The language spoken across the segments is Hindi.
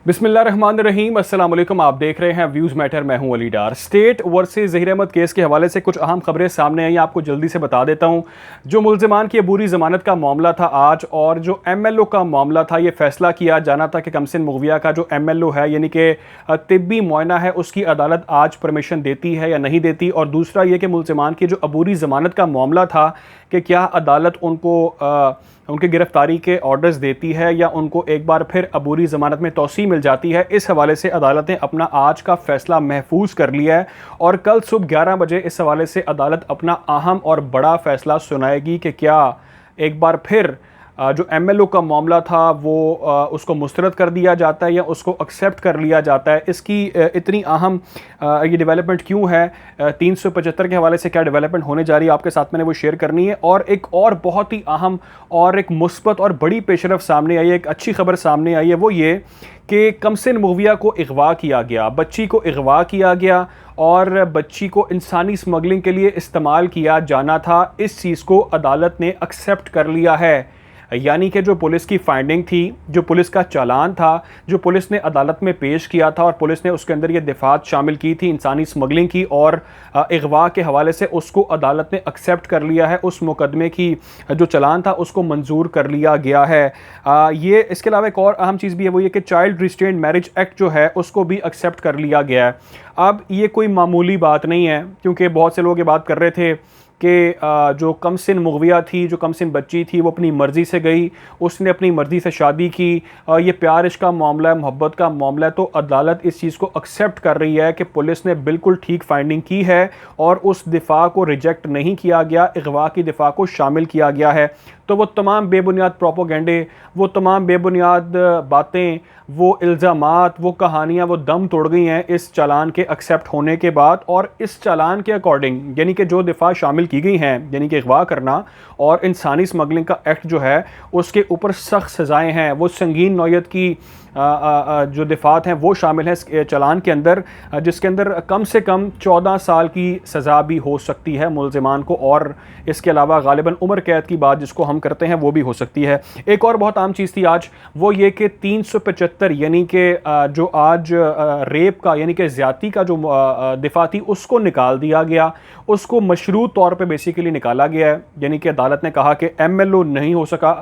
बिस्मिल्लाहिर्रहमानिर्रहीम, अस्सलाम वालेकुम। आप देख रहे हैं व्यूज़ मैटर। मैं हूं Ali Dar. State versus Zaheer Ahmed case के हवाले से कुछ अहम खबरें सामने आई, आपको जल्दी से बता देता हूं। जो मुल्ज़िमान की अबूरी ज़मानत का मामला था आज, और जो MLO का मामला था, ये फैसला किया जाना था कि कमसिन मुग़विया का जो MLO है, यानी कि तिब्बी मुआयना है, उसकी अदालत आज परमिशन देती है या नहीं देती। और दूसरा ये कि मुल्ज़िमान की जो अबूरी ज़मानत का मामला था कि क्या अदालत उनको उनकी गिरफ्तारी के ऑर्डर्स देती है या उनको एक बार फिर अबूरी ज़मानत में तौसी मिल जाती है। इस हवाले से अदालत ने अपना आज का फ़ैसला महफूज कर लिया है और कल सुबह 11 बजे इस हवाले से अदालत अपना अहम और बड़ा फ़ैसला सुनाएगी कि क्या एक बार फिर जो MLO का मामला था वो उसको मुस्तरद कर दिया जाता है या उसको एक्सेप्ट कर लिया जाता है। इसकी इतनी अहम ये डेवलपमेंट क्यों है, 375 के हवाले से क्या डेवलपमेंट होने जा रही है, आपके साथ मैंने वो शेयर करनी है। और एक और बहुत ही अहम और एक मुस्बत और बड़ी पेशरफ सामने आई है, एक अच्छी खबर सामने आई है, वो ये कि कमसिन मुग़विया को अगवा किया गया, बच्ची को अगवा किया गया और बच्ची को इंसानी स्मगलिंग के लिए इस्तेमाल किया जाना था। इस चीज़ को अदालत ने एक्सेप्ट कर लिया है। यानी कि जो पुलिस की फाइंडिंग थी, जो पुलिस का चालान था, जो पुलिस ने अदालत में पेश किया था और पुलिस ने उसके अंदर ये दिफात शामिल की थी इंसानी स्मगलिंग की और अगवा के हवाले से, उसको अदालत ने एक्सेप्ट कर लिया है। उस मुकदमे की जो चालान था उसको मंजूर कर लिया गया है। ये इसके अलावा एक और अहम चीज़ भी है, वो ये कि चाइल्ड रिस्ट्रेंट मैरिज एक्ट जो है उसको भी एक्सेप्ट कर लिया गया है। अब ये कोई मामूली बात नहीं है, क्योंकि बहुत से लोग ये बात कर रहे थे कि जो कमसिन मुग़विया थी, जो कमसिन बच्ची थी, वो अपनी मर्ज़ी से गई, उसने अपनी मर्ज़ी से शादी की, ये प्यार इश्क का मामला है, मोहब्बत का मामला है। तो अदालत इस चीज़ को एक्सेप्ट कर रही है कि पुलिस ने बिल्कुल ठीक फाइंडिंग की है और उस दिफा को रिजेक्ट नहीं किया गया, अगवा की दिफा को शामिल किया गया है। तो वो तमाम बेबुनियाद प्रोपोगंडे, वो तमाम बेबुनियाद बातें, वो इल्ज़ामात, वो कहानियाँ, वो दम तोड़ गई हैं इस चालान के एक्सेप्ट होने के बाद। और इस चालान के अकॉर्डिंग, यानी कि जो दिफा शामिल की गई हैं, यानी कि अगवा करना और इंसानी स्मगलिंग का एक्ट जो है, उसके ऊपर सख्त सज़ाएँ हैं। वो संगीन नौयत की जो दिफात हैं वो शामिल हैं इस चालान के अंदर, जिसके अंदर कम से कम 14 साल की सज़ा भी हो सकती है मुल्ज़िमान को, और इसके अलावा गालिबन उम्र कैद की बात जिसको हम करते हैं वो भी हो सकती है। एक और बहुत आम चीज़ थी आज, वो ये कि 375 यानी कि जो आज रेप का यानी कि ज़्यादती का जो दिफा थी उसको निकाल दिया गया, उसको मशरूत तौर पे बेसिकली निकाला गया है। यानी कि अदालत ने कहा कि MLO नहीं हो सका,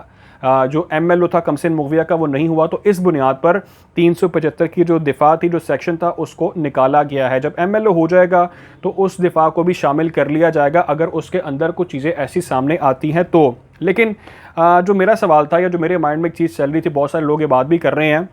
जो MLO था कमसिन मुग़विया का वो नहीं हुआ, तो इस बुनियाद पर 375 की जो दिफा थी, जो सेक्शन था, उसको निकाला गया है। जब MLO हो जाएगा तो उस दिफा को भी शामिल कर लिया जाएगा अगर उसके अंदर कुछ चीज़ें ऐसी सामने आती हैं तो। लेकिन जो मेरा सवाल था या जो मेरे माइंड में एक चीज़ चल रही थी, बहुत सारे लोग ये बात भी कर रहे हैं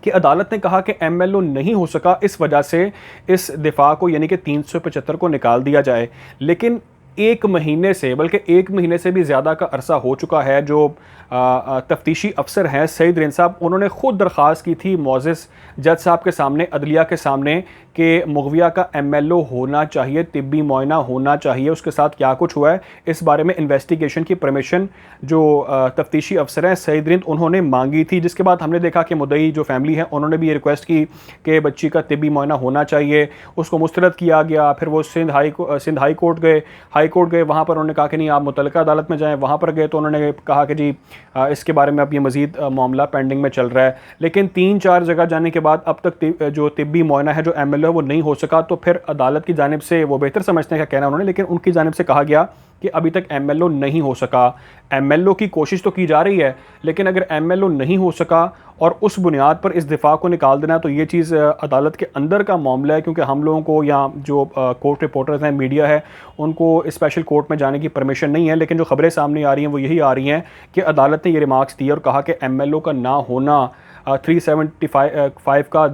कि अदालत ने कहा कि MLO नहीं हो सका, इस वजह से इस दिफा को यानी कि 375 को निकाल दिया जाए। लेकिन 1 महीने से, बल्कि 1 महीने से भी ज़्यादा का अरसा हो चुका है, जो तफ्तीशी अफसर हैं सईद रिन साहब, उन्होंने ख़ुद दरख्वास्त की थी मोअज़्ज़ज़ जज साहब के सामने, अदलिया के सामने, कि मुग़विया का MLO होना चाहिए, तिब्बी मुआयना होना चाहिए, उसके साथ क्या कुछ हुआ है इस बारे में इन्वेस्टिगेशन की परमिशन जो तफ्तीशी अफसर हैं सईद रिंद, उन्होंने मांगी थी। जिसके बाद हमने देखा कि मुद्दई जो फैमिली है उन्होंने भी ये रिक्वेस्ट की कि बच्ची का तिब्बी मुआयना होना चाहिए, उसको मुस्तरद किया गया। फिर वो सिंध हाई कोर्ट गए, वहाँ पर उन्होंने कहा कि नहीं, आप मुतल्लिका अदालत में जाएँ। वहाँ पर गए तो उन्होंने कहा कि जी इसके बारे में अब ये मज़ीद मामला पेंडिंग में चल रहा है। लेकिन 3-4 जगह जाने के बाद अब तक जो तिब्बी मुआयना है, जो MLO है, वो नहीं हो सका। तो फिर अदालत की जानिब से, वो बेहतर समझते हैं क्या कहना उन्होंने, लेकिन उनकी जानिब से कहा गया कि अभी तक MLO नहीं हो सका। MLO की कोशिश तो की जा रही है, लेकिन अगर MLO नहीं हो सका और उस बुनियाद पर इस दिफा को निकाल देना, तो ये चीज़ अदालत के अंदर का मामला है। क्योंकि हम लोगों को, या जो कोर्ट रिपोर्टर्स हैं, मीडिया है, उनको स्पेशल कोर्ट में जाने की परमिशन नहीं है। लेकिन जो खबरें सामने आ रही हैं वो यही आ रही हैं कि अदालत ने ये रिमार्क्स दिए और कहा कि MLO का ना होना 375 का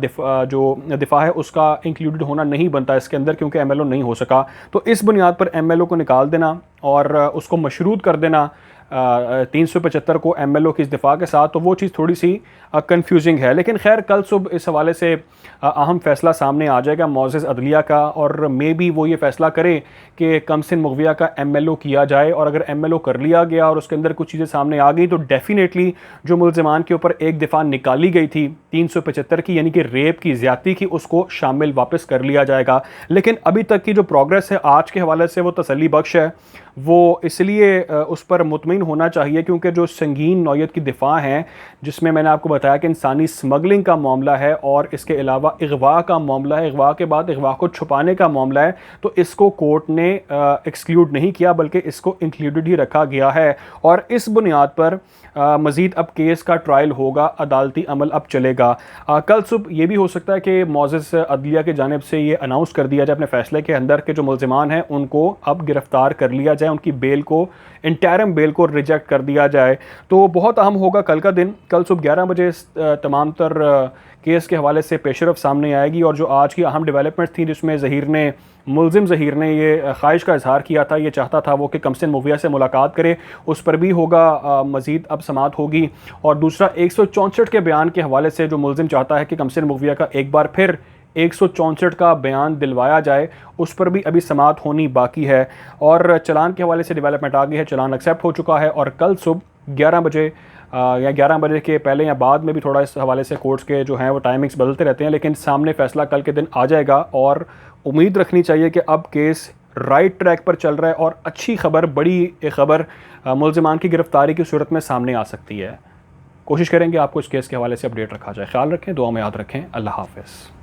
जो दिफा है उसका इंक्लूडेड होना नहीं बनता इसके अंदर, क्योंकि MLO नहीं हो सका। तो इस बुनियाद पर MLO को निकाल देना और उसको मशरूत कर देना 375 को MLO की इस दिफा के साथ, तो वो चीज़ थोड़ी सी कंफ्यूजिंग है। लेकिन खैर, कल सुबह इस हवाले से अहम फ़ैसला सामने आ जाएगा मोअज़्ज़ज़ अदलिया का, और मे बी वो ये फ़ैसला करे कि कमसिन मुग़विया का MLO किया जाए। और अगर MLO कर लिया गया और उसके अंदर कुछ चीज़ें सामने आ गई, तो डेफिनेटली जो मुल्ज़िमान के ऊपर एक दिफा निकाली गई थी 375 की, यानी कि रेप की, ज़्यादती की, उसको शामिल वापस कर लिया जाएगा। लेकिन अभी तक की जो प्रोग्रेस है आज के हवाले से वो तसल्ली बख्श है। वो इसलिए उस पर मुतमईन मुतमईन होना चाहिए, क्योंकि जो संगीन नौयत की दिफा हैं, जिसमें मैंने आपको बताया कि इंसानी स्मगलिंग का मामला है और इसके अलावा अगवा का मामला है, अगवा के बाद अगवा को छुपाने का मामला है, तो इसको कोर्ट ने एक्सक्लूड नहीं किया बल्कि इसको इंक्लूडेड ही रखा गया है। और इस बुनियाद पर मज़ीद अब केस का ट्रायल होगा, अदालती अमल अब चलेगा। कल सुबह ये भी हो सकता है कि मौज़िज़ अदलिया की जानिब से ये अनाउंस कर दिया जाए अपने फ़ैसले के अंदर कि जो मुल्ज़िमान हैं उनको अब गिरफ़्तार कर लिया जाए, उनकी बेल को, इंटरिम बेल को रिजेक्ट कर दिया जाए। तो बहुत अहम होगा कल का दिन। कल सुबह 11 बजे तमाम तर केस के हवाले से पेशरफ सामने आएगी। और जो आज की अहम डेवलपमेंट थी, जिसमें मुल्ज़िम ज़हीर ने ये ख्वाहिश का इजहार किया था, ये चाहता था वो कि कमसिन मुगविया से मुलाकात करे, उस पर भी होगा मज़ीद अब समाअत होगी। और दूसरा 164 के बयान के हवाले से जो मुल्ज़िम चाहता है कि कमसिन मुगविया का एक बार फिर 164 का बयान दिलवाया जाए, उस पर भी अभी समाअत होनी बाकी है। और चलान के हवाले से डेवलपमेंट आ गई है, चलान एक्सेप्ट हो चुका है और कल सुबह 11 बजे या 11 बजे के पहले या बाद में भी थोड़ा इस हवाले से कोर्ट्स के जो हैं वो टाइमिंग्स बदलते रहते हैं, लेकिन सामने फ़ैसला कल के दिन आ जाएगा। और उम्मीद रखनी चाहिए कि अब केस राइट ट्रैक पर चल रहा है और अच्छी खबर, बड़ी खबर मुल्ज़िमान की गिरफ़्तारी की सूरत में सामने आ सकती है। कोशिश करेंगे आपको इस केस के हवाले से अपडेट रखा जाए। ख्याल रखें, दुआ में याद रखें। अल्लाह हाफ़िज़।